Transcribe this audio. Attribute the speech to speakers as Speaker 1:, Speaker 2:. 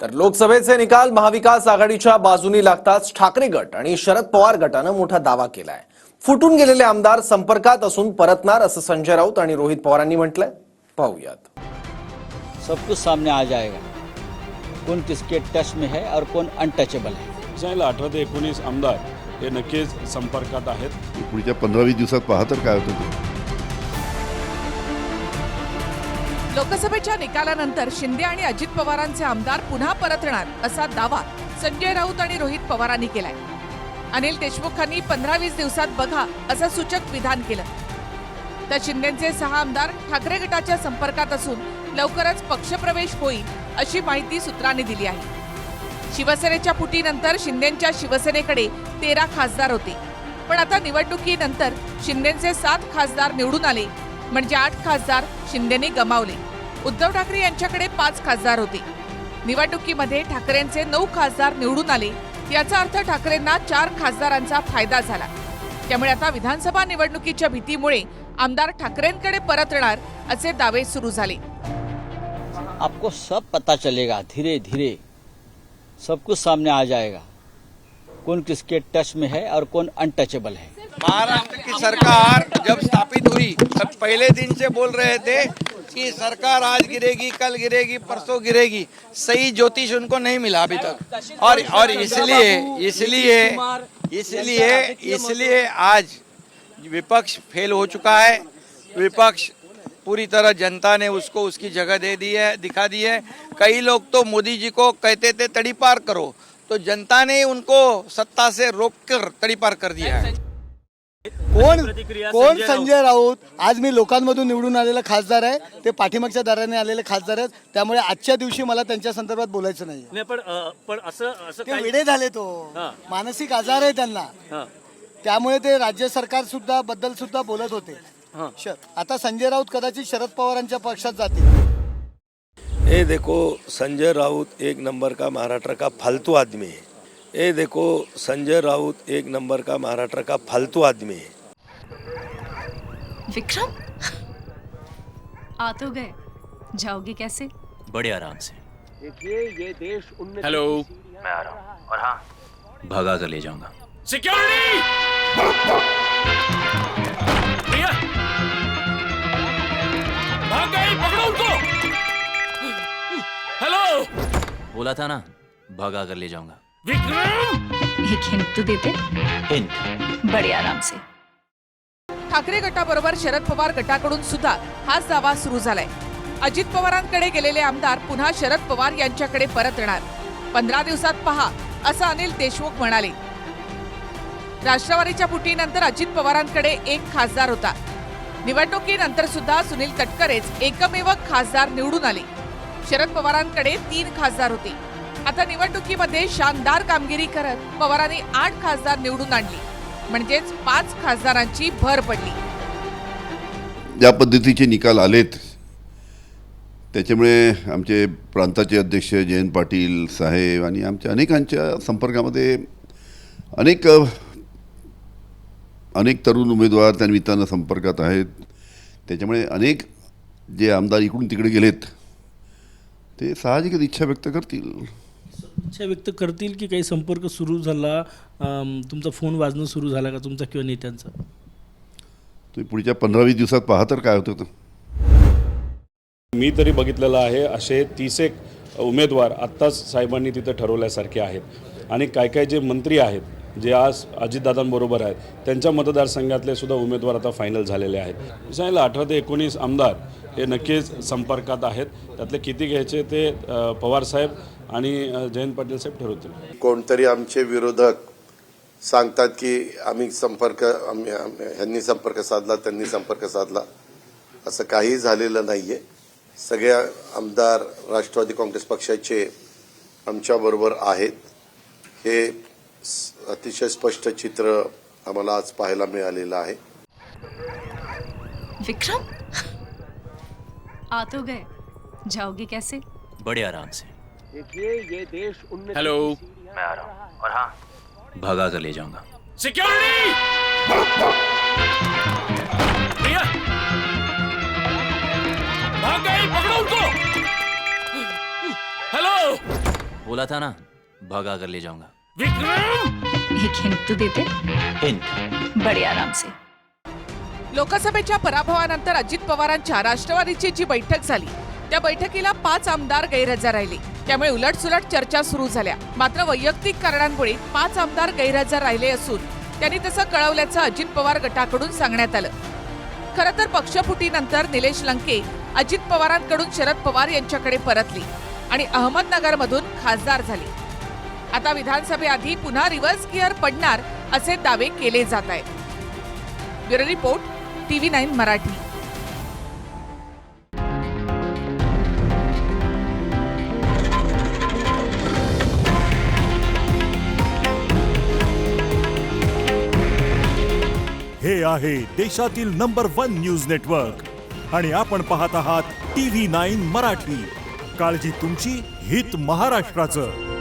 Speaker 1: तर लोकसभेचे निकाल महाविकास आघाडीच्या बाजूनी लागताच ठाकरे गट आणि शरद पवार गटानं मोठा दावा केलाय। फुटून गेलेले आमदार संपर्कात असून परतणार असं संजय राऊत आणि रोहित पवारांनी म्हटलंय। पाहूयात।
Speaker 2: सब कुछ सामने आ जाएगा, कौन किसके टच में है और कौन अनटचेबल है।
Speaker 3: 18 ते 19 आमदार हे नक्कीच संपर्कात आहेत।
Speaker 4: पुढच्या 15-20 दिवसात पहा तर काय होतं ते।
Speaker 5: लोकसभेच्या निकालानंतर शिंदे आणि अजित पवारांचे आमदार पुन्हा परतणार असा दावा संजय राऊत आणि रोहित पवारांनी केलाय। अनिल देशमुखांनी 15-20 दिवसात बघा असं सूचक विधान केलं। तर शिंदेचे 6 आमदार ठाकरे गटाच्या संपर्कात असून लवकरच पक्षप्रवेश होईल अशी माहिती सूत्रांनी दिली आहे। शिवसेनेच्या फुटीनंतर शिंदेच्या शिवसेनेकडे 13 खासदार होते, पण आता निवडणुकीनंतर शिंदेचे 7 खासदार निवडून आले, म्हणजे 8 खासदार शिंदेने गमावले। उद्धव ठाकरे यांच्याकडे 5 खासदार होते। निवडणुकीमध्ये ठाकरेंचे 9 खासदार निवडून आले, याचा अर्थ ठाकरेंना 4 खासदारांचा फायदा झाला। त्यामुळे आता विधानसभा निवडणुकीच्या भीतीमुळे आमदार ठाकरेंकडे परतणार असे दावे सुरू झाले।
Speaker 2: आपको सब पता चलेगा, धीरे धीरे सब कुछ सामने आ जाएगा, कौन किसके टच में है और कौन अनटचेबल है।
Speaker 6: महाराष्ट्र की सरकार जब स्थापित हुई तब पहले दिन से बोल रहे थे कि सरकार आज गिरेगी, कल गिरेगी, परसों गिरेगी। सही ज्योतिष उनको नहीं मिला अभी तक, और इसलिए आज विपक्ष फेल हो चुका है। विपक्ष पूरी तरह जनता ने उसको उसकी जगह दे दी है, दिखा दी है। कई लोग तो मोदी जी को कहते थे तड़ीपार करो, तो जनता ने उनको सत्ता से रोककर तड़ीपार कर दिया है।
Speaker 7: कोण संजय राऊत आज मी लोकांमधून निवडून आलेला खासदार आहे, ते पाठीमागच्या दाराने आलेले खासदार आहेत। त्यामुळे आजच्या दिवशी मला त्यांच्या संदर्भात बोलायचं नाही।
Speaker 8: पण असं
Speaker 7: ते वेडे झाले, तो मानसिक आजार आहे त्यांना, त्यामुळे ते राज्य सरकार सुद्धा बद्दल सुद्धा बोलत होते। आता संजय राऊत कदाचित शरद पवारांच्या पक्षात जातील।
Speaker 9: ये देखो, संजय राउत एक नंबर का महाराष्ट्र का फालतू आदमी है। ये देखो, संजय राउत एक नंबर का महाराष्ट्र का फालतू आदमी है।
Speaker 10: विक्रम, आ तो गए, जाओगे कैसे?
Speaker 8: बड़े आराम से।
Speaker 6: ये देश
Speaker 8: हेलो,
Speaker 11: मैं आ रहा हूँ। और हाँ,
Speaker 8: भगा कर ले जाऊंगा।
Speaker 3: सिक्योरिटी भाग गई, पकड़ो उनको। हेलो,
Speaker 8: बोला था ना, भगा कर ले जाऊंगा।
Speaker 3: विक्रम,
Speaker 10: एक हिंट तो देते।
Speaker 8: हिंट,
Speaker 10: बड़े आराम से।
Speaker 5: ठाकरे गटाबरोबर शरद पवार गटाकडून सुद्धा हाच दावा सुरू झालाय। अजित पवारांकडे गेलेले आमदार पुन्हा शरद पवार यांच्याकडे परतणार। 15 दिवसात पहा असं अनिल देशमुख म्हणाले। राष्ट्रवादीच्या फुटीनंतर अजित पवारांकडे 1 खासदार होता। निवडणुकीनंतर सुद्धा सुनील तटकरेच एकमेव खासदार निवडून आले। शरद पवारांकडे 3 खासदार होते। आता निवडणुकीमध्ये शानदार कामगिरी करत पवारांनी 8 खासदार निवडून आणली, म्हणजेच 5 खासदारांची भर पडली।
Speaker 4: ज्या पद्धतीचे निकाल आलेत त्याच्यामुळे आमचे प्रांताचे अध्यक्ष जयंत पाटील साहेब आणि आमच्या अनेकांच्या संपर्कामध्ये अनेक तरुण उमेदवार त्या निमित्तानं संपर्कात आहेत। त्याच्यामुळे अनेक जे आमदार इकडून तिकडे गेलेत ते साहजिकच इच्छा व्यक्त करतील
Speaker 12: की काही संपर्क सुरू झाला, तुमचा फोन वाजणं सुरू झाला का तुमचा किंवा नेत्यांचा?
Speaker 4: तुम्ही पुढच्या 15-20 दिवसात पहा तर काय होतं।
Speaker 3: मी तरी बघितलेलं आहे असे 30 उमेदवार आत्ताच साहेबांनी तिथे ठरवल्यासारखे आहेत। आणि काय काय जे मंत्री आहेत जे आज अजितदादांबरोबर आहेत त्यांच्या मतदारसंघातले सुद्धा उमेदवार आता फायनल झालेले आहेत। 18 ते 19 आमदार हे नक्कीच संपर्कात आहेत। त्यातले किती घ्यायचे ते पवारसाहेब आणि जयंत पाटील साहेब ठरवतील।
Speaker 13: कोणतरी आमचे विरोधक सांगतात की ह्यांनी संपर्क साधला, त्यांनी संपर्क साधला, असं काही झालेलं नाहीये। सगळे आमदार राष्ट्रवादी काँग्रेस पक्षाचे आमच्याबरोबर आहेत। हे अतिशय स्पष्ट चित्र आम्हाला आज पाहायला मिळालेलं आहे।
Speaker 10: विक्रम, आ तो गए, जाओगे कैसे?
Speaker 8: बड़े आराम से।
Speaker 6: ये देश
Speaker 8: हेलो,
Speaker 11: मैं आ रहा हूँ। और हाँ,
Speaker 8: भगा कर ले जाऊंगा।
Speaker 3: सिक्योरिटी भाग गई, पकड़ो उनको। हेलो,
Speaker 8: बोला था ना भगा कर ले जाऊंगा।
Speaker 10: एक हिंट तो देते,
Speaker 8: हिंट।
Speaker 10: बड़े आराम से।
Speaker 5: लोकसभेच्या पराभवानंतर अजित पवारांच्या राष्ट्रवादीची जी बैठक झाली त्या बैठकीला 5 आमदार गैरहजर राहिले. त्यामुळे उलटसुलट चर्चा सुरू झाल्या. मात्र वैयक्तिक कारणांमुळे 5 आमदार गैरहजर राहिले असून त्यांनी तसं कळवल्याचं अजित पवार गटाकडून सांगण्यात आलं. खरं तर पक्षफुटीनंतर निलेश लंके अजित पवारांकडून शरद पवार यांच्याकडे परतली आणि अहमदनगरमधून खासदार झाली. आता विधानसभेआधी पुन्हा रिव्हर्स गिअर पडणार असे दावे केले जात आहेत. Bureau report, TV9 Marathi.
Speaker 14: हे आहे देशातील नंबर 1 न्यूज नेटवर्क आणि आपण पाहत आहात TV9 मराठी. काळजी तुमची, हित महाराष्ट्राचं.